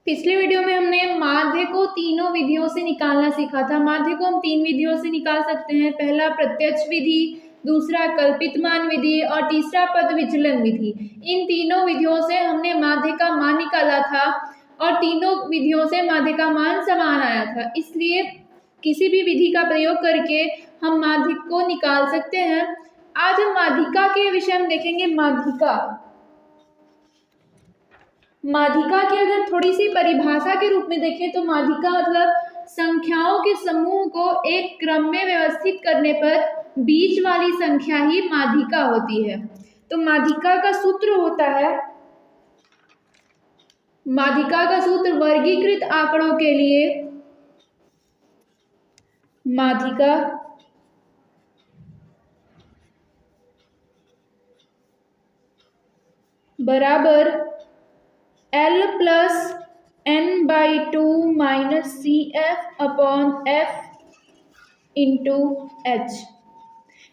पिछले वीडियो में हमने माध्य को तीनों विधियों से निकालना सीखा था। माध्य को हम 3 विधियों से निकाल सकते हैं। पहला प्रत्यक्ष विधि, दूसरा कल्पित मान विधि और तीसरा पद विचलन विधि। इन तीनों विधियों से हमने माध्य का मान निकाला था और तीनों विधियों से माध्य का मान समान आया था। इसलिए किसी भी विधि का प्रयोग करके हम माध्य को निकाल सकते हैं। आज हम माध्यिका के विषय में देखेंगे। माध्यिका की अगर थोड़ी सी परिभाषा के रूप में देखें तो माध्यिका मतलब संख्याओं के समूह को एक क्रम में व्यवस्थित करने पर बीच वाली संख्या ही माध्यिका होती है। तो माध्यिका का सूत्र होता है, माध्यिका का सूत्र वर्गीकृत आंकड़ों के लिए माध्यिका बराबर L plus n/2 minus CF upon F into H।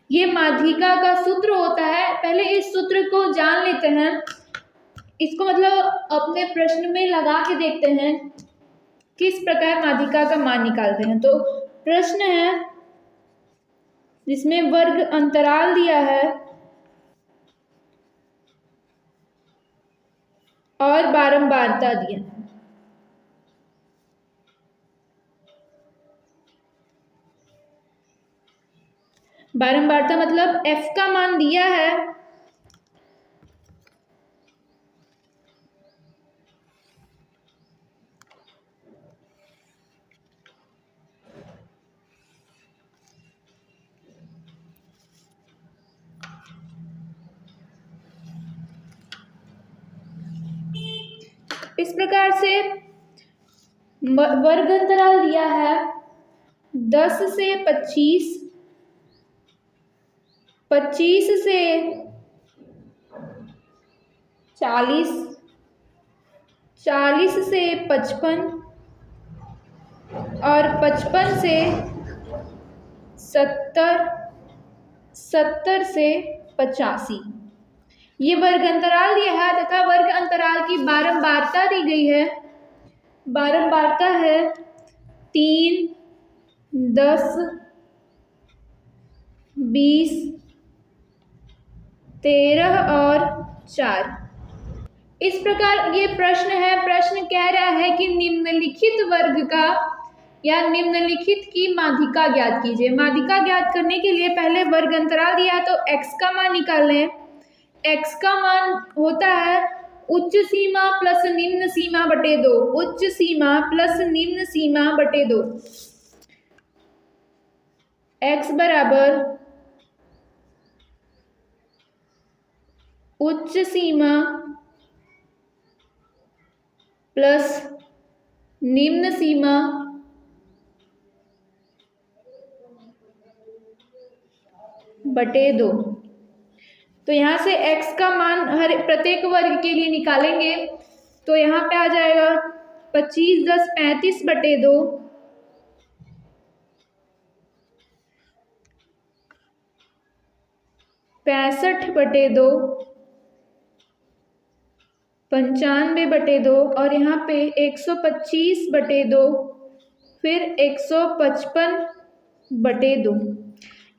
ये माध्यिका का सूत्र होता है। पहले इस सूत्र को जान लेते हैं। इसको मतलब अपने प्रश्न में लगा के देखते हैं किस प्रकार माध्यिका का मान निकालते हैं। तो प्रश्न है जिसमें वर्ग अंतराल दिया है और बारंबारता दिया है। बारंबारता मतलब f का मान दिया है, इस प्रकार से वर्ग अंतराल दिया है 10 से 25, 25 से 40, 40 से 55 और 55 से 70, 70 से 85। ये वर्ग अंतराल दिया है तथा वर्ग अंतराल की बारंबारता दी गई है। बारंबारता है 3, 10, 20, 13 और 4। इस प्रकार ये प्रश्न है। प्रश्न कह रहा है कि निम्नलिखित वर्ग का या निम्नलिखित की माध्यिका ज्ञात कीजिए। माध्यिका ज्ञात करने के लिए पहले वर्ग अंतराल दिया है तो x का मान निकाल लें। x का मान होता है उच्च सीमा प्लस निम्न सीमा बटे 2। उच्च सीमा प्लस निम्न सीमा बटे 2। x बराबर उच्च सीमा प्लस निम्न सीमा बटे 2। तो यहाँ से x का मान हर प्रत्येक वर्ग के लिए निकालेंगे तो यहाँ पे आ जाएगा 25 10 35 बटे 2, 65 बटे 2, 95 बटे 2 और यहाँ पे 125 बटे 2, फिर 155 बटे 2।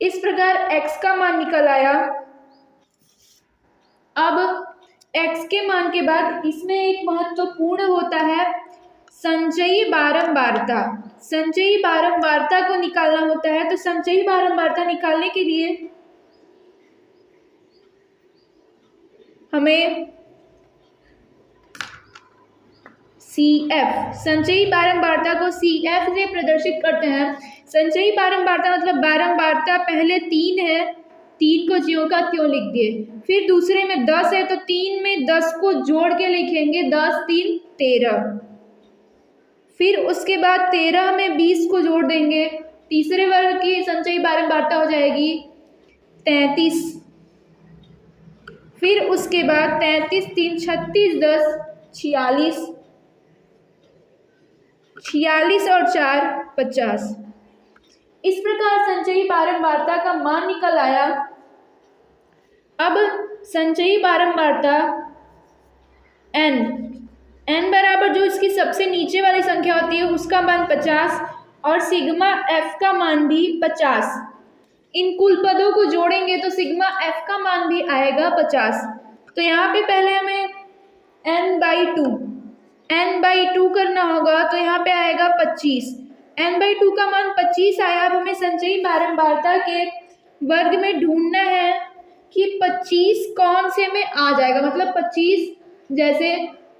इस प्रकार x का मान निकल आया। अब x के मान के बाद इसमें एक महत्वपूर्ण होता है संचयी बारंबारता। संचयी बारंबारता को निकालना होता है। तो संचयी बारंबारता निकालने के लिए हमें CF, संचयी बारंबारता को CF से प्रदर्शित करते हैं। संचयी बारंबारता मतलब बारंबारता पहले 3 है, 3 को ज्यों का त्यों लिख दिए। फिर दूसरे में 10 है तो 3 में 10 को जोड़ के लिखेंगे, 10 3 13। फिर उसके बाद 13 में 20 को जोड़ देंगे। तीसरे वर्ग की संचयी बारंबारता हो जाएगी 33। फिर उसके बाद 33 3 36 10 46, 46 और 4 50। इस प्रकार संचयी बारंबारता का मान निकल आया। अब संचयी बारंबारता n n बराबर जो इसकी सबसे नीचे वाली संख्या होती है उसका मान 50 और सिग्मा f का मान भी 50। इन कुल पदों को जोड़ेंगे तो सिग्मा f का मान भी आएगा 50। तो यहाँ पे पहले हमें n/2 करना होगा, तो यहाँ पे आएगा 25। n/2 का मान 25 आया। अब हमें संचयी बारंबारता के वर्ग में ढूंढना है कि 25 कौन से में आ जाएगा, मतलब 25 जैसे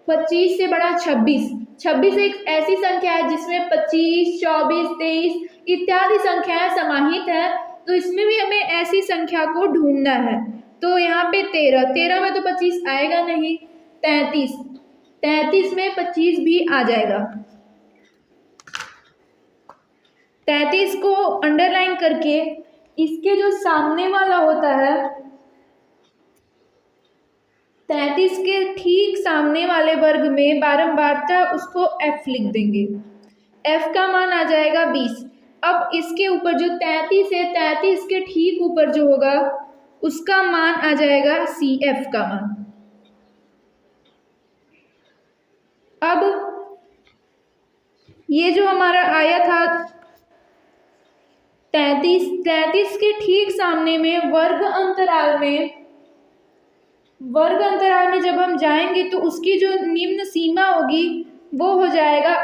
25 से बड़ा 26। 26 एक ऐसी संख्या है जिसमें 25, 24, 23 इत्यादि संख्याएं समाहित है, तो इसमें भी हमें ऐसी संख्या को ढूंढना है। तो यहाँ पे 13 में तो 25 आएगा नहीं, 33 में 25 भी आ जाएगा। 33 को अंडरलाइन करके इसके जो सामने वाला होता है 33 के ठीक सामने वाले वर्ग में बारंबारता उसको f लिख देंगे। f का मान आ जाएगा 20। अब इसके ऊपर जो 33 है 33 के ठीक ऊपर जो होगा उसका मान आ जाएगा CF का मान। अब ये जो हमारा आया था 33 के ठीक सामने में वर्ग अंतराल में जब हम जाएंगे तो उसकी जो निम्न सीमा होगी वो हो जाएगा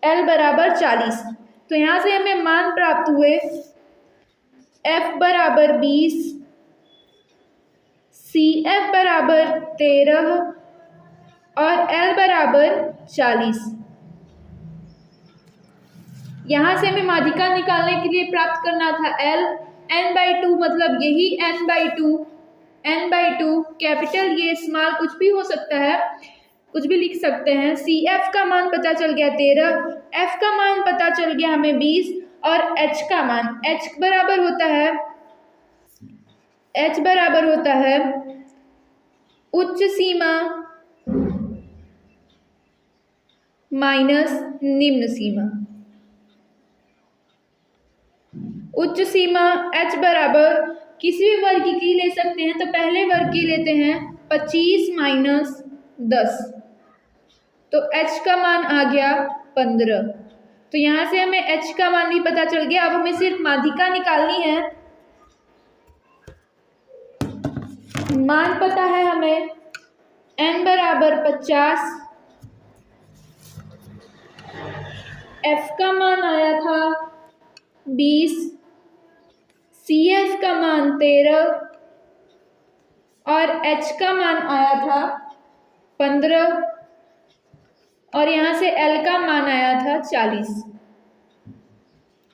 L बराबर 40। तो यहाँ से हमें मान प्राप्त हुए F बराबर 20, CF बराबर 13 और L बराबर 40। यहाँ से हमें माध्यिका निकालने के लिए प्राप्त करना था L n/2, मतलब यही n/2 कैपिटल ये स्मॉल कुछ भी हो सकता है, कुछ भी लिख सकते हैं। CF का मान पता चल गया 13, F का मान पता चल गया हमें 20 और H का मान H बराबर होता है उच्च सीमा माइनस निम्न सीमा। उच्च सीमा H बराबर किसी भी वर्ग की ले सकते हैं, तो पहले वर्ग की लेते हैं 25 माइनस 10, तो H का मान आ गया 15। तो यहाँ से हमें H का मान भी पता चल गया। अब हमें सिर्फ माध्यिका निकालनी है। मान पता है हमें n बराबर 50, F का मान आया था 20, CF का मान 13 और H का मान आया था 15 और यहाँ से L का मान आया था 40।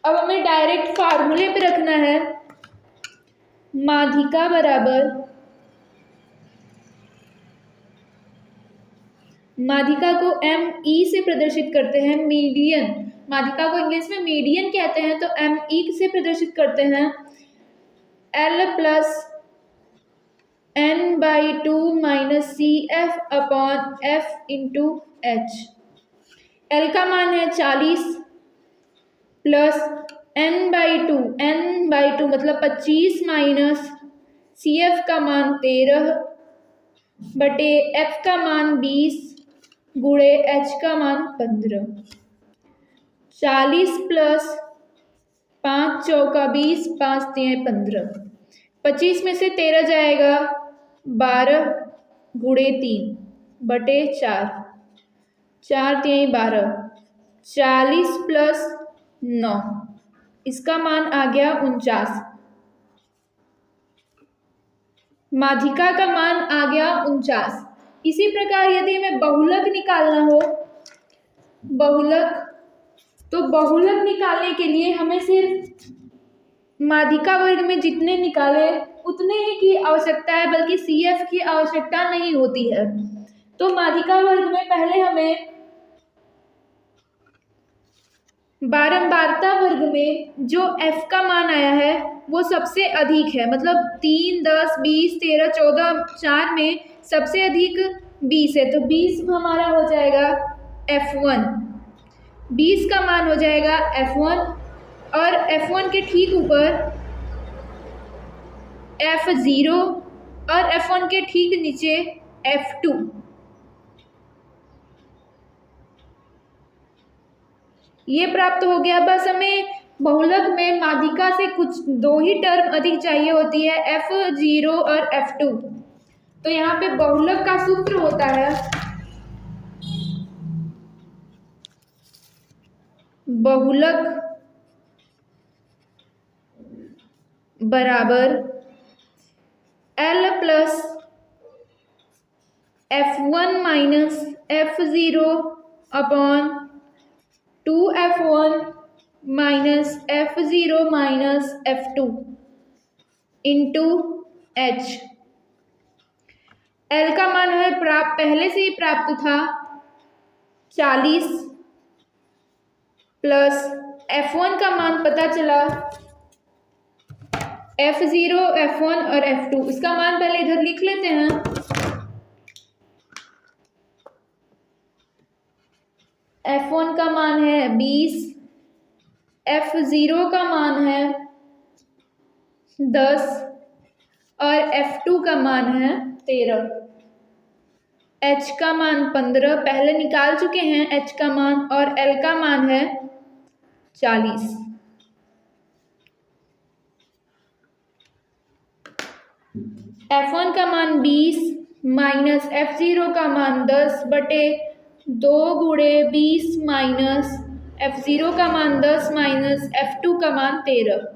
अब हमें डायरेक्ट फार्मूले पे रखना है। माध्यिका बराबर, माध्यिका को ME से प्रदर्शित करते हैं मीडियन। माध्यिका को इंग्लिश में मीडियन कहते हैं, तो ME से प्रदर्शित करते हैं L plus n/2 minus CF upon F into H। L का मान है 40 प्लस n/2 मतलब 25 माइनस CF का मान 13 बटे F का मान 20 गुणे H का मान 15। 40 प्लस 5 चौका 20, 5 तिहाई 15। 25 में से 13 जाएगा 12 गुणे 3 बटे 4, 4 तिहाई 12। 40 प्लस 9, इसका मान आ गया 49। माध्यिका का मान आ गया 49। इसी प्रकार यदि हमें बहुलक निकालना हो, बहुलक निकालने के लिए हमें सिर्फ माध्यिका वर्ग में जितने निकाले उतने ही की आवश्यकता है, बल्कि CF की आवश्यकता नहीं होती है। तो माध्यिका वर्ग में पहले हमें बारंबारता वर्ग में जो F का मान आया है वो सबसे अधिक है, मतलब 3, 10, 20, 13, 14, 4 में सबसे अधिक 20 है, तो 20 हमारा हो जाएगा F1। 20 का मान हो जाएगा F1 और F1 के ठीक ऊपर F0 और F1 के ठीक नीचे F2। ये प्राप्त हो गया। बस हमें बहुलक में माध्यिका से कुछ दो ही टर्म अधिक चाहिए होती है, F0 और F2। तो यहाँ पे बहुलक का सूत्र होता है बहुलक बराबर L plus F1 minus F0 upon 2F1 minus F0 minus F2 into H। L का मान है पहले से ही प्राप्त था 40 प्लस F1 का मान पता चला F0, F1 और F2। इसका मान पहले इधर लिख लेते हैं। F1 का मान है 20, F0 का मान है 10 और F2 का मान है 13। H का मान 15 पहले निकाल चुके हैं H का मान, और L का मान है 40। F1 का मान 20 माइनस F0 का मान 10 बटे 2 गुणे 20 माइनस F0 का मान 10 माइनस F2 का मान 13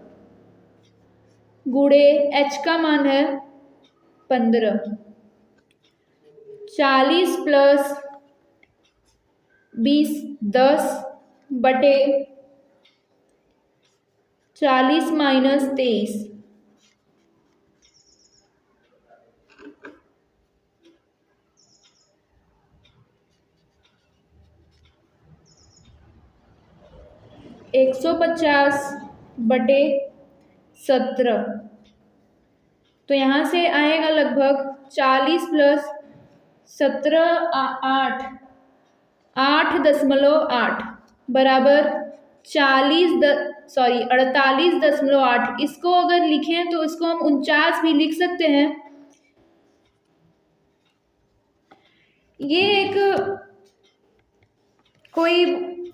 गुणे H का मान है 15। 40 प्लस 20 10 बटे 40 माइनस 23 150 बटे 17। तो यहाँ से आएगा लगभग 40 प्लस 17 8.8 बराबर 48.8। इसको अगर लिखें तो इसको हम 49 भी लिख सकते हैं। ये एक कोई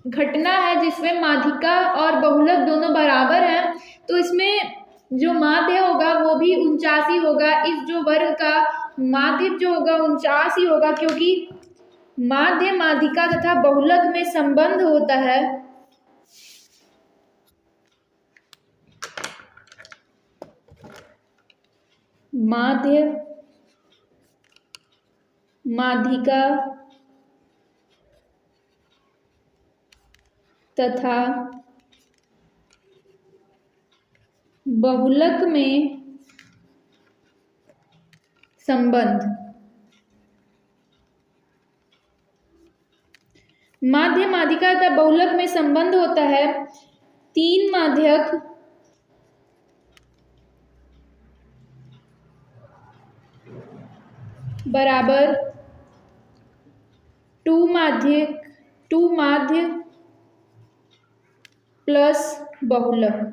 घटना है जिसमें माध्यिका और बहुलक दोनों बराबर हैं, तो इसमें जो माध्य होगा वो भी 49 ही होगा। इस जो वर्ग का माध्य जो होगा 49 ही होगा, क्योंकि माध्य माध्यिका तथा बहुलक में संबंध होता है माध्य माध्यिका तथा बहुलक में संबंध। माध्य माध्यिका तथा बहुलक में संबंध होता है 3 माध्यक बराबर 2 माध्य प्लस बहुलक।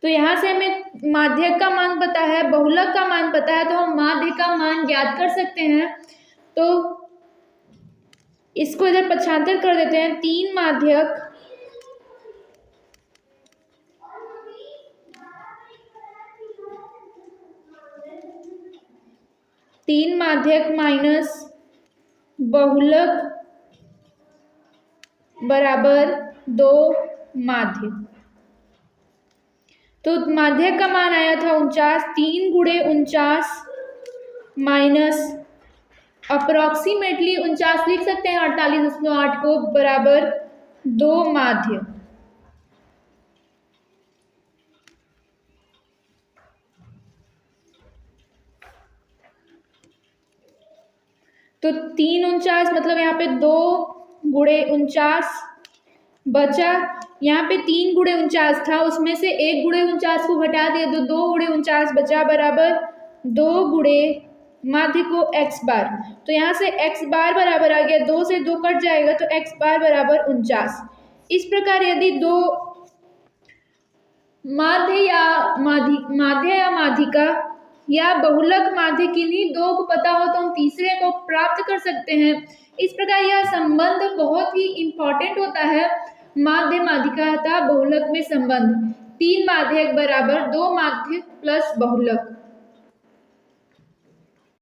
तो यहाँ से हमें माध्यक का मान पता है, बहुलक का मान पता है, तो हम माध्य का मान ज्ञात कर सकते हैं। तो इसको इधर पक्षांतर कर देते हैं। 3 माध्यक माइनस बहुलक बराबर 2 माध्य। तो माध्यक का मान आया था 49। 3 गुणे 49 माइनस अप्रोक्सीमेटली 49 लिख सकते हैं 48.8 को, बराबर 2 माध्य। तो 3 49 मतलब यहाँ पे 2 गुणे 49 बचा। यहाँ पे 3 गुणे 49 था, उसमें से 1 गुणे 49 को घटा दिया तो 2 गुणे 49 बचा, बराबर 2 गुणे माध्य को x बार। तो यहाँ से x बार बराबर आ गया, 2 से 2 कट जाएगा तो x बार बराबर 49। इस प्रकार यदि दो माध्य या माध्यिका या बहुलक माध्य किन्हीं दो को पता हो तो हम तीसरे को प्राप्त कर सकते हैं। इस प्रकार यह संबंध बहुत ही इम्पोर्टेंट होता है। माध्य माध्यिका बहुलक में संबंध 3 माध्यक बराबर 2 माध्यक प्लस बहुलक।